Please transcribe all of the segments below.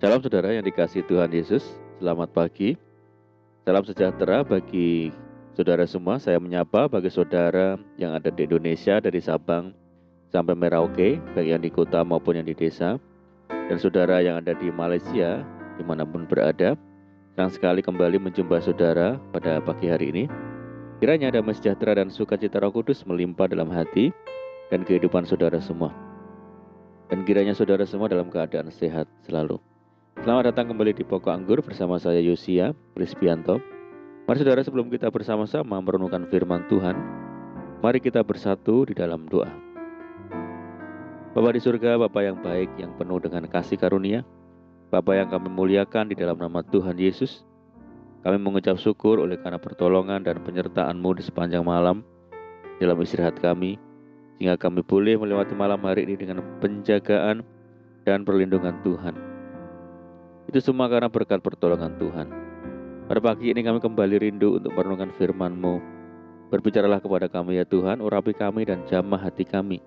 Salam saudara yang dikasihi Tuhan Yesus, selamat pagi. Salam sejahtera bagi saudara semua. Saya menyapa bagi saudara yang ada di Indonesia dari Sabang sampai Merauke, baik yang di kota maupun yang di desa. Dan saudara yang ada di Malaysia, dimanapun berada, senang sekali kembali menjumpa saudara pada pagi hari ini. Kiranya damai sejahtera dan sukacita Roh Kudus melimpah dalam hati dan kehidupan saudara semua. Dan kiranya saudara semua dalam keadaan sehat selalu. Selamat datang kembali di Pokok Anggur bersama saya Yosia Krispianto. Mari saudara, sebelum kita bersama-sama merenungkan firman Tuhan, mari kita bersatu di dalam doa. Bapa di surga, Bapa yang baik, yang penuh dengan kasih karunia, Bapa yang kami muliakan di dalam nama Tuhan Yesus, kami mengucap syukur oleh karena pertolongan dan penyertaan-Mu di sepanjang malam dalam istirahat kami, sehingga kami boleh melewati malam hari ini dengan penjagaan dan perlindungan Tuhan. Itu semua karena berkat pertolongan Tuhan. Pada pagi ini kami kembali rindu untuk merenungkan firman-Mu. Berbicaralah kepada kami ya Tuhan, urapi kami dan jamah hati kami,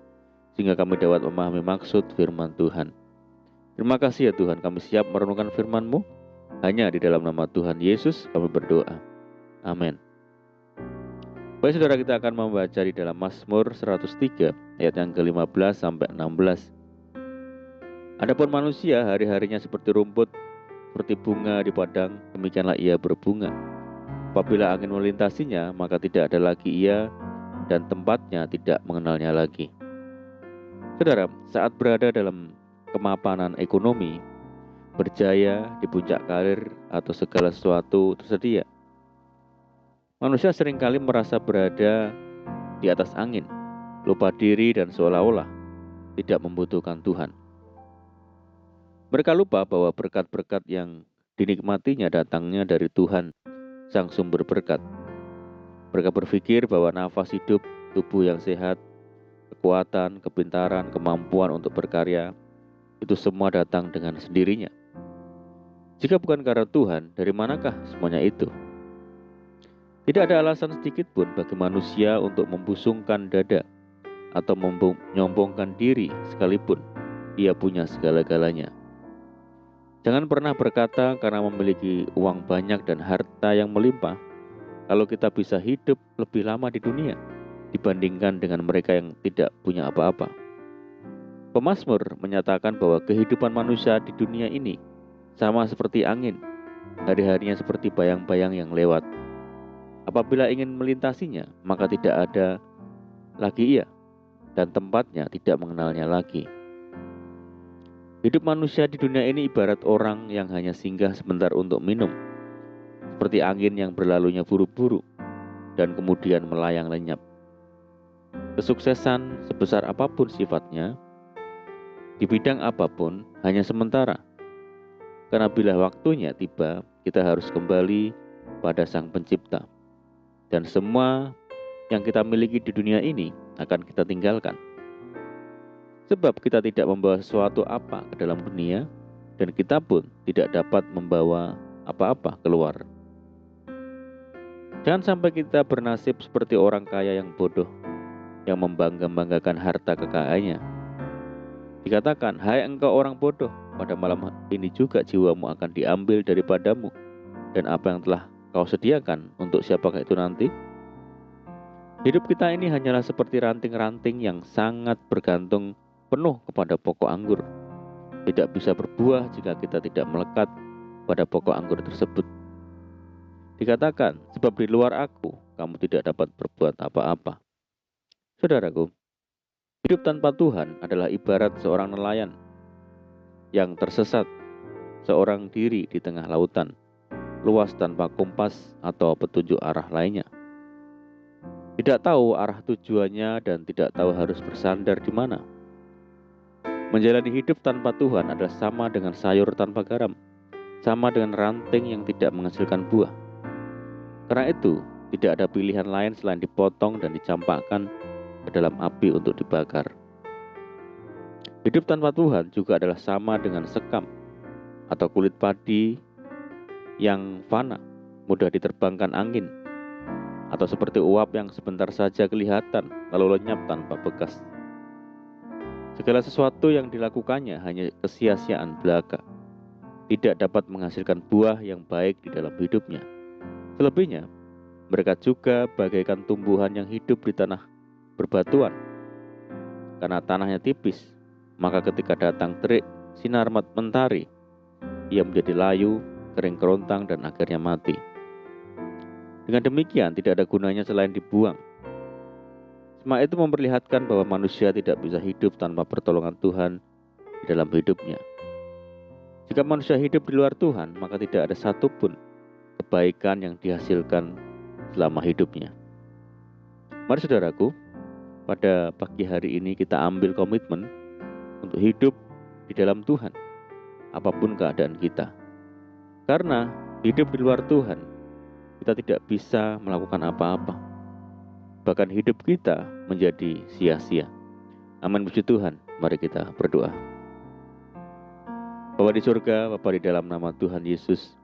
sehingga kami dapat memahami maksud firman Tuhan. Terima kasih ya Tuhan, kami siap merenungkan firman-Mu. Hanya di dalam nama Tuhan Yesus kami berdoa. Amin. Baik saudara, kita akan membaca di dalam Mazmur 103 ayat yang ke-15 sampai 16. Adapun manusia hari-harinya seperti rumput, seperti bunga di padang, demikianlah ia berbunga. Apabila angin melintasinya, maka tidak ada lagi ia, dan tempatnya tidak mengenalnya lagi. Saudara, saat berada dalam kemapanan ekonomi, berjaya di puncak karir atau segala sesuatu tersedia, manusia seringkali merasa berada di atas angin, lupa diri dan seolah-olah tidak membutuhkan Tuhan. Mereka lupa bahwa berkat-berkat yang dinikmatinya datangnya dari Tuhan, Sang Sumber berkat. Mereka berpikir bahwa nafas hidup, tubuh yang sehat, kekuatan, kepintaran, kemampuan untuk berkarya, itu semua datang dengan sendirinya. Jika bukan karena Tuhan, dari manakah semuanya itu? Tidak ada alasan sedikit pun bagi manusia untuk membusungkan dada atau menyombongkan diri sekalipun ia punya segala-galanya. Jangan pernah berkata karena memiliki uang banyak dan harta yang melimpah, kalau kita bisa hidup lebih lama di dunia dibandingkan dengan mereka yang tidak punya apa-apa. Pemazmur menyatakan bahwa kehidupan manusia di dunia ini sama seperti angin, hari-harinya seperti bayang-bayang yang lewat. Apabila ingin melintasinya, maka tidak ada lagi ia, dan tempatnya tidak mengenalnya lagi. Hidup manusia di dunia ini ibarat orang yang hanya singgah sebentar untuk minum, seperti angin yang berlalunya buru-buru dan kemudian melayang lenyap. Kesuksesan sebesar apapun sifatnya, di bidang apapun hanya sementara. Karena bila waktunya tiba, kita harus kembali pada Sang Pencipta. Dan semua yang kita miliki di dunia ini akan kita tinggalkan. Sebab kita tidak membawa sesuatu apa ke dalam dunia, dan kita pun tidak dapat membawa apa-apa keluar. Jangan sampai kita bernasib seperti orang kaya yang bodoh, yang membangga-banggakan harta kekayaannya. Dikatakan, hai engkau orang bodoh, pada malam ini juga jiwamu akan diambil daripadamu, dan apa yang telah kau sediakan untuk siapakah itu nanti? Hidup kita ini hanyalah seperti ranting-ranting yang sangat bergantung penuh kepada pokok anggur. Tidak bisa berbuah jika kita tidak melekat pada pokok anggur tersebut. Dikatakan, sebab di luar aku, kamu tidak dapat berbuat apa-apa. Saudaraku, hidup tanpa Tuhan adalah ibarat seorang nelayan yang tersesat seorang diri di tengah lautan, luas tanpa kompas atau petunjuk arah lainnya. Tidak tahu arah tujuannya dan tidak tahu harus bersandar di mana. Menjalani hidup tanpa Tuhan adalah sama dengan sayur tanpa garam, sama dengan ranting yang tidak menghasilkan buah. Karena itu, tidak ada pilihan lain selain dipotong dan dicampakkan ke dalam api untuk dibakar. Hidup tanpa Tuhan juga adalah sama dengan sekam atau kulit padi yang fana, mudah diterbangkan angin, atau seperti uap yang sebentar saja kelihatan lalu lenyap tanpa bekas. Segala sesuatu yang dilakukannya hanya kesia-siaan belaka. tidak dapat menghasilkan buah yang baik di dalam hidupnya. Selebihnya, mereka juga bagaikan tumbuhan yang hidup di tanah berbatuan. Karena tanahnya tipis, maka ketika datang terik sinar mentari, ia menjadi layu, kering kerontang, dan akhirnya mati. Dengan demikian, tidak ada gunanya selain dibuang. Semua itu memperlihatkan bahwa manusia tidak bisa hidup tanpa pertolongan Tuhan di dalam hidupnya. Jika manusia hidup di luar Tuhan, maka tidak ada satupun kebaikan yang dihasilkan selama hidupnya. Mari saudaraku, pada pagi hari ini kita ambil komitmen untuk hidup di dalam Tuhan, apapun keadaan kita. Karena hidup di luar Tuhan, kita tidak bisa melakukan apa-apa. Bahkan hidup kita menjadi sia-sia. Amin, puji Tuhan. Mari kita berdoa. Bapa di surga, Bapa di dalam nama Tuhan Yesus,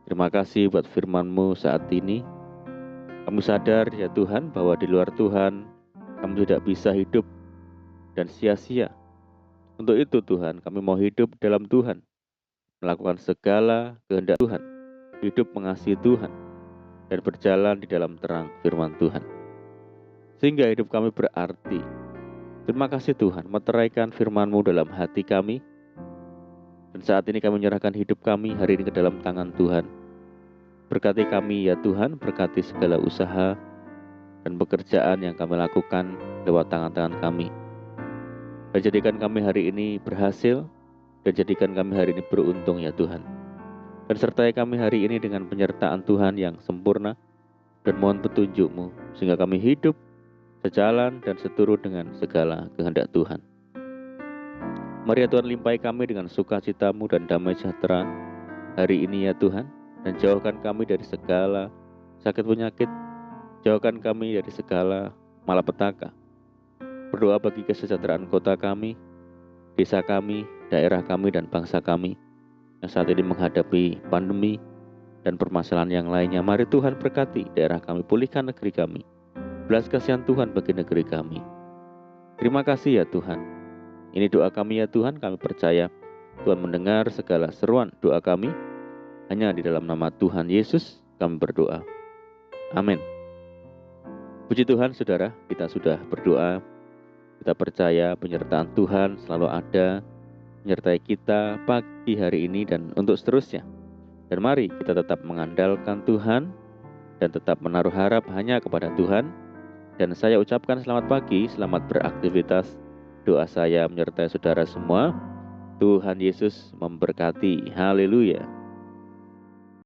terima kasih buat firman-Mu saat ini. Kami sadar ya Tuhan bahwa di luar Tuhan kami tidak bisa hidup dan sia-sia. Untuk itu Tuhan, kami mau hidup dalam Tuhan, melakukan segala kehendak Tuhan, hidup mengasihi Tuhan, dan berjalan di dalam terang firman Tuhan. Sehingga hidup kami berarti. Terima kasih Tuhan, meteraikan firman-Mu dalam hati kami. Dan saat ini kami menyerahkan hidup kami hari ini ke dalam tangan Tuhan. Berkati kami ya Tuhan, berkati segala usaha dan pekerjaan yang kami lakukan lewat tangan-tangan kami. Dan jadikan kami hari ini berhasil, dan jadikan kami hari ini beruntung ya Tuhan. Dan sertai kami hari ini dengan penyertaan Tuhan yang sempurna, dan mohon petunjuk-Mu sehingga kami hidup sejalan dan seturut dengan segala kehendak Tuhan. Mari ya Tuhan, limpahi kami dengan sukacita-Mu dan damai sejahtera hari ini ya Tuhan, dan jauhkan kami dari segala sakit penyakit, jauhkan kami dari segala malapetaka. Berdoa bagi kesejahteraan kota kami, desa kami, daerah kami, dan bangsa kami yang saat ini menghadapi pandemi dan permasalahan yang lainnya. Mari Tuhan berkati daerah kami, pulihkan negeri kami. Belas kasihan Tuhan bagi negeri kami. Terima kasih ya Tuhan. Ini doa kami ya Tuhan, kami percaya Tuhan mendengar segala seruan doa kami. Hanya di dalam nama Tuhan Yesus kami berdoa. Amin. Puji Tuhan saudara, kita sudah berdoa. Kita percaya penyertaan Tuhan selalu ada menyertai kita pagi hari ini dan untuk seterusnya. Dan mari kita tetap mengandalkan Tuhan dan tetap menaruh harap hanya kepada Tuhan. Dan saya ucapkan selamat pagi, selamat beraktivitas. Doa saya menyertai saudara semua. Tuhan Yesus memberkati. Haleluya.